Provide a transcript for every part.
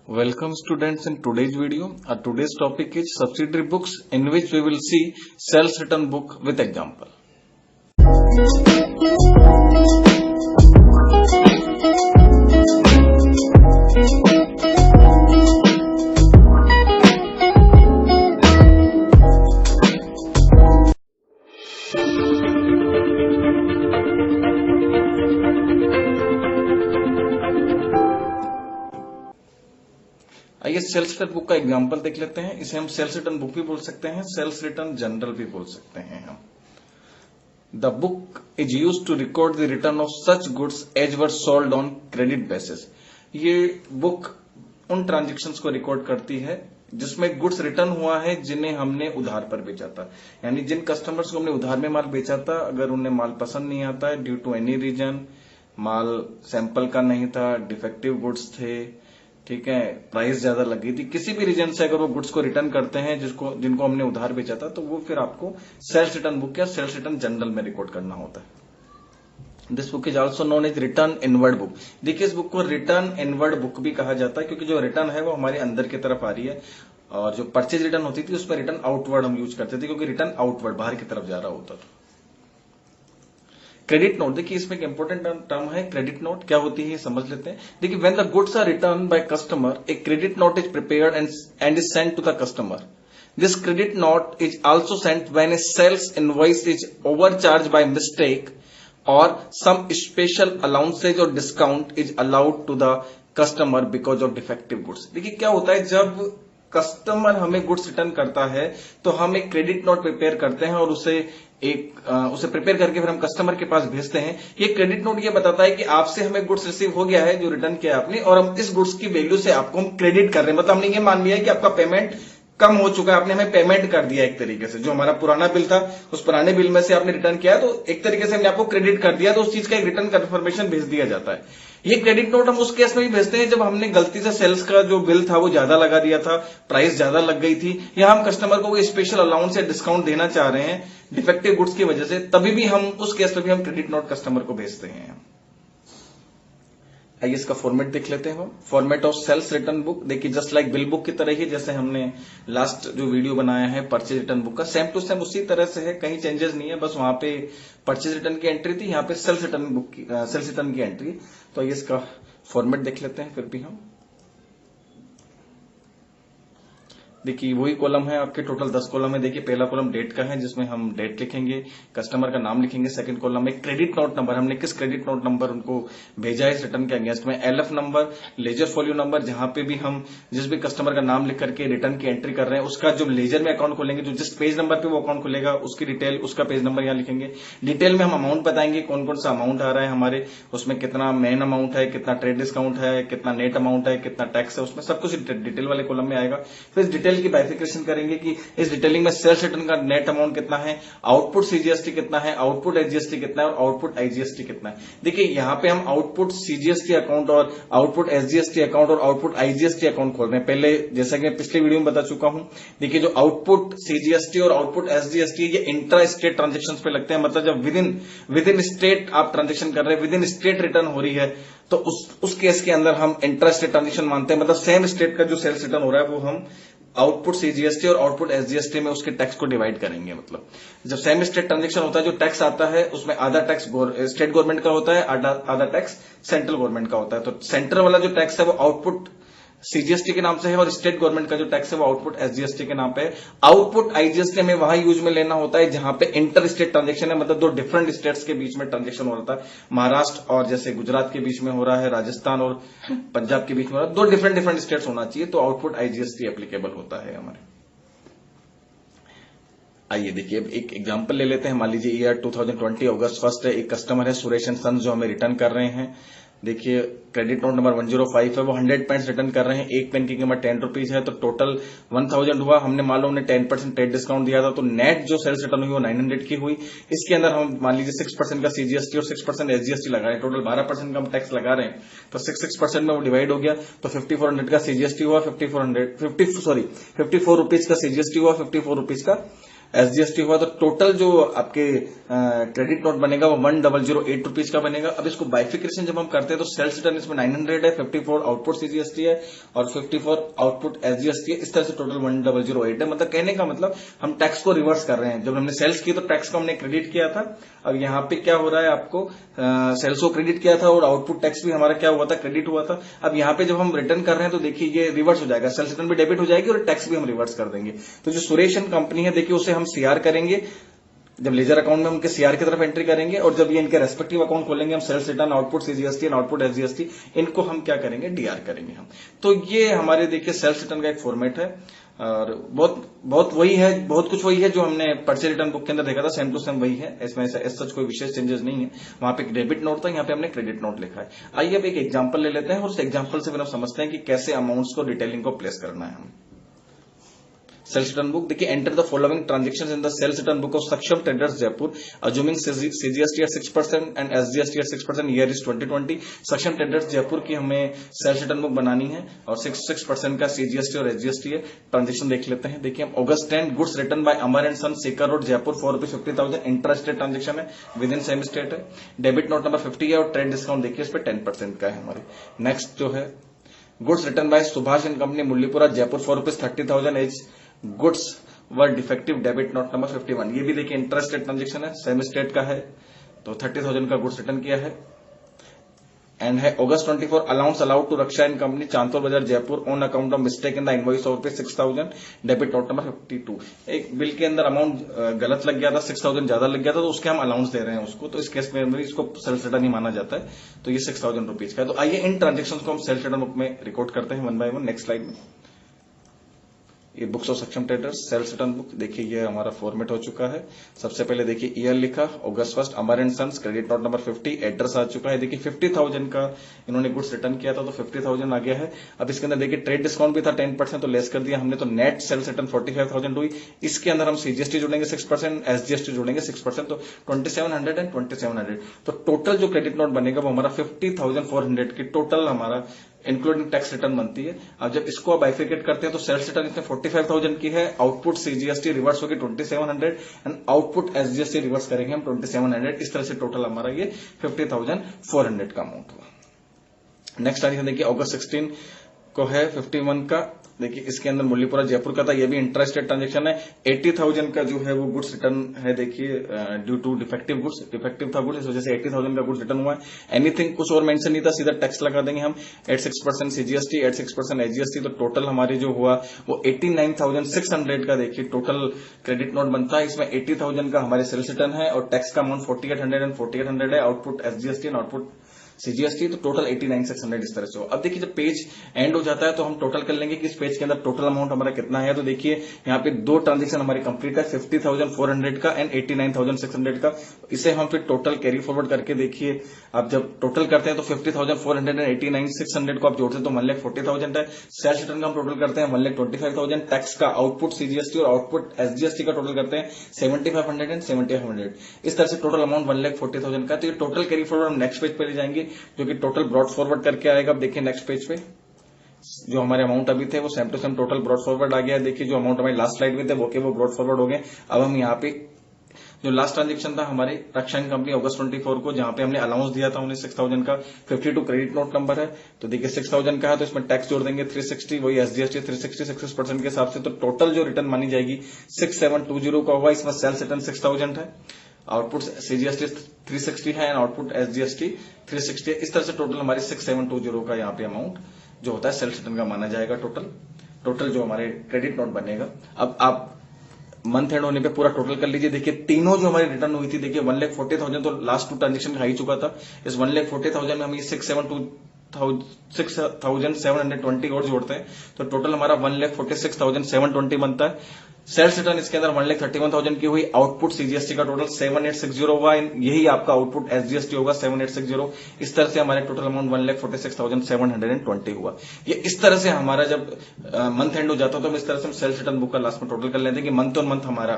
Welcome students in today's video. Today's topic is subsidiary books, in which we will see self-written book with example. आइए self written book का example देख लेते हैं। इसे हम self written book भी बोल सकते हैं, सेल्फ रिटन जर्नल भी बोल सकते हैं हम। The book is used to record the return of such goods as were sold on credit basis. ये बुक उन ट्रांजेक्शन्स को रिकॉर्ड करती है जिसमें गुड्स रिटर्न हुआ है जिन्हें हमने उधार पर बेचा था। यानी जिन कस्टमर्स को हमने उधार में माल बेचा था, अगर उन्हें माल पसंद नहीं आता है ड्यू टू एनी रीजन, माल सैंपल का नहीं था, डिफेक्टिव गुड्स थे, ठीक है, प्राइस ज्यादा लग गई थी, किसी भी रीजन से अगर वो गुड्स को रिटर्न करते हैं जिनको हमने उधार बेचा था, तो वो फिर आपको सेल्फ रिटर्न बुक या सेल्फ रिटर्न जर्नल में रिकॉर्ड करना होता है। This book is also known as return inward book. देखिए, इस बुक को रिटर्न इनवर्ड बुक भी कहा जाता है, क्योंकि जो रिटर्न है वो हमारे अंदर की तरफ आ रही है, और जो परचेज रिटर्न होती थी उसमें रिटर्न आउटवर्ड हम यूज करते थे, क्योंकि रिटर्न आउटवर्ड बाहर की तरफ जा रहा होता था। क्रेडिट नोट, देखिए इसमें एक इंपॉर्टेंट टर्म है क्रेडिट नोट। क्या होती है ये समझ लेते हैं। देखिए, when the goods are return by customer, a credit note is prepared and is sent to the customer. This credit note is also sent when a sales invoice is overcharge by mistake और some special allowances और discount is allowed to the customer because of defective goods. देखिए क्या होता है, जब customer हमें goods return करता है तो हम एक क्रेडिट नोट प्रिपेयर करते हैं और उसे प्रिपेयर करके फिर हम कस्टमर के पास भेजते हैं। ये क्रेडिट नोट ये बताता है कि आपसे हमें गुड्स रिसीव हो गया है जो रिटर्न किया आपने, और हम इस गुड्स की वैल्यू से आपको हम क्रेडिट कर रहे हैं। मतलब हमने ये मान लिया है कि आपका पेमेंट कम हो चुका है, आपने हमें पेमेंट कर दिया एक तरीके से। जो हमारा पुराना बिल था उस पुराने बिल में से आपने रिटर्न किया है, तो एक तरीके से हमने आपको क्रेडिट कर दिया, तो उस चीज का एक रिटर्न कंफर्मेशन भेज दिया जाता है। ये क्रेडिट नोट हम उस केस में भी भेजते हैं जब हमने गलती से सेल्स का जो बिल था वो ज्यादा लगा दिया था, प्राइस ज्यादा लग गई थी, या हम कस्टमर को कोई स्पेशल अलाउंस या डिस्काउंट देना चाह रहे हैं डिफेक्टिव गुड्स की वजह से, तभी भी हम उस केस में भी हम क्रेडिट नोट कस्टमर को भेजते हैं। आइए इसका फॉर्मेट देख लेते हैं हम। Format of self return book, देखिए जस्ट लाइक बिल बुक की तरह ही, जैसे हमने लास्ट जो वीडियो बनाया है परचेज रिटर्न बुक का, सेम टू सेम उसी तरह से है, कहीं चेंजेस नहीं है। बस वहां पे परचेज रिटर्न की एंट्री थी, यहाँ पे सेल्फ रिटर्न की एंट्री। तो आइए इसका फॉर्मेट देख लेते हैं फिर भी हम। देखिए वही कॉलम है आपके, टोटल 10 कॉलम है। देखिए पहला कॉलम डेट का है जिसमें हम डेट लिखेंगे, कस्टमर का नाम लिखेंगे। सेकंड कॉलम में क्रेडिट नोट नंबर, हमने किस क्रेडिट नोट नंबर उनको भेजा है इस रिटर्न के अगेंस्ट में। LF number, ledger folio number, जहां पे भी हम जिस भी कस्टमर का नाम लिख करके रिटर्न की एंट्री कर रहे हैं उसका जो लेजर में अकाउंट खोलेंगे, जो जिस पेज नंबर पे वो अकाउंट खुलेगा उसकी डिटेल, उसका पेज नंबर यहाँ लिखेंगे। डिटेल में हम अमाउंट बताएंगे, कौन कौन सा अमाउंट आ रहा है हमारे, उसमें कितना मेन अमाउंट है, कितना ट्रेड डिस्काउंट है, कितना नेट अमाउंट है, कितना टैक्स है, उसमें सब कुछ डिटेल वाले कॉलम में आएगा। फिर इस डिटेल की बाइफिकेशन करेंगे कि इस डिटेलिंग में सेल्स रिटर्न का नेट अमाउंट कितना है, आउटपुट सीजीएसटी कितना है, आउटपुट एसजीएसटी कितना है और आउटपुट आईजीएसटी कितना है। देखिए यहां पे हम आउटपुट सीजीएसटी अकाउंट और आउटपुट एसजीएसटी अकाउंट और आउटपुट आईजीएसटी अकाउंट खोल रहे हैं। पहले जैसा कि मैं पिछले वीडियो में बता चुका हूं, देखिए जो आउटपुट सीजीएसटी और आउटपुट एसजीएसटी ये इंट्रा स्टेट ट्रांजेक्शन पे लगते हैं। मतलब जब विद इन स्टेट आप ट्रांजेक्शन कर रहे हैं, विद इन स्टेट रिटर्न हो रही है, तो उस केस के अंदर हम इंट्रा स्टेट ट्रांजेक्शन मानते हैं। मतलब सेम स्टेट का जो सेल्स रिटर्न हो रहा है वो हम आउटपुट सीजीएसटी और आउटपुट एसजीएसटी में उसके टैक्स को डिवाइड करेंगे। मतलब जब सेम स्टेट ट्रांजेक्शन होता है, जो टैक्स आता है उसमें आधा टैक्स स्टेट गवर्नमेंट का होता है, आधा टैक्स सेंट्रल गवर्नमेंट का होता है। तो सेंट्रल वाला जो टैक्स है वो आउटपुट सीजीएसटी के नाम से है, और स्टेट गवर्नमेंट का जो टैक्स है वो आउटपुट एसजीएसटी के नाम पे है। आउटपुट आईजीएसटी में वहां यूज में लेना होता है जहां पे इंटर स्टेट ट्रांजेक्शन है, मतलब दो डिफरेंट स्टेट्स के बीच में ट्रांजेक्शन हो रहा था। महाराष्ट्र और जैसे गुजरात के बीच में हो रहा है, राजस्थान और पंजाब के बीच में हो रहा है, दो डिफरेंट स्टेट्स होना चाहिए, तो आउटपुट आईजीएसटी एप्लीकेबल होता है हमारे। आइए देखिए अब एक एग्जांपल ले लेते हैं। मान लीजिए ईयर 2020 अगस्त 1 है, एक कस्टमर है सुरेश एंड सन्स जो हमें रिटर्न कर रहे हैं। देखिए क्रेडिट नोट नंबर 105 है, वो 100 पेन्स रिटर्न कर रहे हैं, एक पेन की कीमत 10 रुपीज है, तो टोटल 1000 हुआ। हमने मान लो उन्हें 10% ट्रेड डिस्काउंट दिया था, तो नेट जो सेल्स रिटर्न हुई वो 900 की हुई। इसके अंदर हम मान लीजिए 6% का सीजीएसटी और 6% एसजीएसटी लगा रहे हैं, टोटल 12% का हम टैक्स लगा रहे हैं, तो 6% में वो डिवाइड हो गया। तो 5400 का सीजीएसटी हुआ, 54 रुपीज का सीजीएसटी हुआ, 54 रुपीज का एसजीएसटी हुआ, तो टोटल जो आपके क्रेडिट नोट बनेगा वो 1008 रुपीज का बनेगा। अब इसको बाइफिकेशन जब हम करते हैं तो सेल्स रिटर्न इसमें 900 है, 54 आउटपुट सीजीएसटी है और 54 आउटपुट एसजीएसटी है। इस तरह से टोटल 1008 है। मतलब कहने का मतलब हम टैक्स को रिवर्स कर रहे हैं। जब हमने सेल्स की तो टैक्स को हमने क्रेडिट किया था, अब यहाँ पे क्या हो रहा है, आपको सेल्स को क्रेडिट किया था और आउटपुट टैक्स भी हमारा क्या हुआ था, क्रेडिट हुआ था। अब यहाँ पे जब हम रिटर्न कर रहे हैं तो देखिए ये रिवर्स हो जाएगा, सेल्स रिटर्न भी डेबिट हो जाएगी और टैक्स भी हम रिवर्स कर देंगे। तो जो सुरेश एंड कंपनी है देखिए उसे हम सीआर करेंगे, जब लेजर अकाउंट में उनके सीआर की तरफ एंट्री करेंगे, और जब ये इनके रेस्पेक्टिव अकाउंट खोलेंगे हम sales return, output CGST and output SGST, इनको हम क्या करेंगे, डीआर करेंगे हम। तो ये हमारे देखिए सेल्स रिटर्न का एक फॉर्मेट है और बहुत वही है, बहुत कुछ वही है जो हमने परचेज रिटर्न बुक के अंदर देखा था, सेम टू सेम वही है। इसमें सच कोई विशेष चेंजेस नहीं है। वहां पे एक डेबिट नोट था, यहाँ पे हमने क्रेडिट नोट लिखा है। आइए अब एक एग्जांपल ले लेते हैं और उस एग्जांपल से फिर हम समझते हैं कि कैसे अमाउंट्स को डिटेलिंग को प्लेस करना है हम। सेल्स रिटर्न बुक देखिए, enter the following transactions in the sales return book of Saksham traders Jaipur assuming CGST at 6% and SGST at 6%, year is 2020। Saksham traders Jaipur की हमें सेल्स रिटर्न बुक बनानी है और 6% का सीजीएसटी और एसजीएसटी है। ट्रांजेक्शन देख लेते हैं। देखिए हम August 10 goods return by Amar and son, Sikar road, Jaipur for ₹50,000, intra state transaction है, विद इन सेम स्टेट है। डेबिट नोट नंबर 50 है और ट्रेड डिस्काउंट देखिए इस पर 10% का है हमारे। नेक्स्ट जो है goods return by Subhash and company Muralipura Jaipur for ₹30,000 as goods were defective, debit note number 51। ये भी देखिए इंट्रा स्टेट ट्रांजेक्शन है, सेम स्टेट का है, तो 30,000 का गुड्स रिटर्न किया है। एंड है अगस्त 24 allowance allowed to Raksha and company Chandpur Bazaar Jaipur on account of mistake in the invoice of ₹6,000, debit note number 52। एक बिल के अंदर अमाउंट गलत लग गया था, 6,000 ज्यादा लग गया था, तो उसके हम अलाउंस दे रहे हैं उसको, तो इस केस में इसको सेल्स रिटर्न ही माना जाता है। तो ये 6,000 रुपीज का है। तो आइए इन ट्रांजेक्शन को हम सेल्स रिटर्न बुक में रिकॉर्ड करते हैं one by one. Next slide में ये books of Saksham traders sales return book देखिए, ये हमारा फॉर्मेट हो चुका है। सबसे पहले देखिए ईयर लिखा अगस्त 1 Amar and sons, credit note number 50, address आ चुका है। देखिए 50,000 का इन्होंने गुड्स रिटर्न किया था तो 50,000 आ गया है। अब इसके अंदर देखिए ट्रेड डिस्काउंट भी था 10%, तो लेस कर दिया हमने, तो नेट सेल्स रिटर्न 45,000 हुई। इसके अंदर हम सीजीएसटी जोड़ेंगे 6%, एसजीएसटी जोड़ेंगे 6%, तो 2700 एंड 2700। तो टोटल जो क्रेडिट नोट बनेगा वो हमारा 50,400 की टोटल हमारा इंक्लूडिंग टैक्स रिटर्न बनती है। अब जब इसको आप बाइफिकेट करते हैं तो सेल्स रिटर्न इसमें 45,000 की है, आउटपुट सीजीएसटी रिवर्स होगी 2700 एंड आउटपुट एसजीएसटी रिवर्स करेंगे हम 2700। इस तरह से टोटल हमारा ये 50,400 का अमाउंट हुआ। नेक्स्ट ट्रांजेक्शन देखिए अगस्त 16 को है 51 का, देखिए इसके अंदर मुरलीपुरा जयपुर का था, ये भी इंट्रा स्टेट ट्रांजेक्शन है। 80,000 का जो है वो गुड्स रिटर्न है, देखिए due to defective goods, defective था गुड्स, इस वजह से 80,000 का गुड्स रिटर्न हुआ है। एनीथिंग कुछ और मेंशन नहीं था, सीधा टैक्स लगा देंगे हम, एट 6% सीजीएसटी, एट 6% एसजीएसटी, तो टोटल हमारे जो हुआ वो 89,600 का देखिए टोटल क्रेडिट नोट बनता है। इसमें 80,000 का हमारे सेल्स रिटर्न है और टैक्स का अमाउंट 4800 एंड 4800 है, output SGST and output CGST, तो टोटल 89,600 इस तरह से हो। अब देखिए जब पेज एंड हो जाता है तो हम टोटल कर लेंगे कि इस पेज के अंदर टोटल अमाउंट हमारा कितना है। तो देखिए यहाँ पे दो ट्रांजेक्शन हमारी कंप्लीट है, 50,400 का एंड 89,600 का। इसे हम फिर टोटल कैरी फॉरवर्ड करके देखिए, आप जब टोटल करते हैं तो 50,400 एंड 89,600 को आप जोड़ते हैं तो 1,40,000 है। सेल्स रिटर्न का हम टोटल करते हैं 1,25,000, टैक्स का आउटपुट सीजीएसटी और आउटपुट एसजीएसटी का टोटल करते हैं 7,500 एंड 7,500। इस तरह से टोटल अमाउंट 1,40,000 का। तो ये टोटल कैरी फॉरवर्ड हम नेक्स्ट पेज पे ले जाएंगे जो कि टोटल ब्रॉड फॉरवर्ड करके आएगा। अब देखिए नेक्स्ट पेज पे जो हमारे अमाउंट अभी थे वो same to same total brought forward आ गया। देखिए जो अमाउंट हमारी लास्ट स्लाइड में थे वो ब्रॉड फॉरवर्ड हो गए। अब हम यहाँ पे जो लास्ट ट्रांजेक्शन था हमारे रक्षा कंपनी अगस्त 24 को, जहां पे हमने अलाउंस दिया था उन्हें 6,000 का, 52 क्रेडिट नोट नंबर है, तो देखिए 6,000 का है तो इसमें टैक्स जोड़ देंगे 360, वही एसजीएसटी 360 6% के हिसाब से, तो टोटल जो रिटर्न मानी जाएगी 6720 का होगा। इसमें सेल्स रिटर्न 6,000 है, आउटपुट सीजीएसटी 360 है एंड आउटपुट एसजीएसटी 360 है। इस तरह से टोटल हमारी 6720 का यहाँ पे अमाउंट जो होता है सेल्स रिटर्न का माना जाएगा टोटल जो हमारे क्रेडिट नोट बनेगा। अब आप मंथ एंड होने पे पूरा टोटल कर लीजिए। देखिए तीनों जो हमारी रिटर्न हुई थी, देखिए 1,40,000 तो लास्ट टू ट्रांजेक्शन का ही चुका था। इस 1,40,000 में हम ये 6,720 और जोड़ते हैं तो टोटल हमारा 1,46,720 बनता है। सेल्स रिटर्न इसके अंदर 1,31,000 की हुई, आउटपुट सीजीएसटी का टोटल 7,860 होगा, यही आपका आउटपुट एसजीएसटी होगा 7,860। इस तरह से हमारे टोटल अमाउंट 1,46,720 हुआ। ये इस तरह से हमारा जब मंथ एंड हो जाता है तो हम इस तरह से हम सेल्स रिटर्न बुक का लास्ट में टोटल कर लेते हैं कि मंथ ऑन मंथ हमारा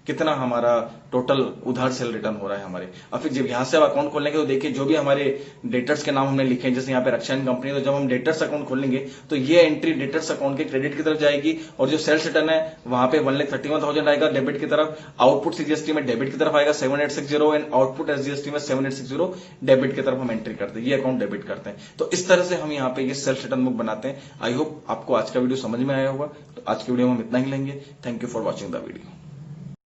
कितना हमारा टोटल उधार सेल रिटर्न हो रहा है हमारे। और फिर जब यहां से आप अकाउंट खोलेंगे तो देखिए जो भी हमारे डेटर्स के नाम हमने लिखे हैं, जैसे यहाँ पे रक्षा कंपनी, तो जब हम डेटर्स अकाउंट खोलेंगे तो ये एंट्री डेटर्स अकाउंट के क्रेडिट की तरफ जाएगी और जो सेल्स रिटर्न है वहां पे 1,31,000 आएगा डेबिट की तरफ, आउटपुट सीजीएसटी में डेबिट की तरफ आएगा 7860 एंड आउटपुट एसजीएसटी में 7860 डेबिट की तरफ हम एंट्री करते हैं, ये अकाउंट डेबिट करते हैं। तो इस तरह से हम यहाँ पे ये सेल्फ रिटर्न बुक बनाते हैं। आई होप आपको आज का वीडियो समझ में आया होगा। तो आज की वीडियो में हम इतना ही लेंगे। Thank you for watching the video.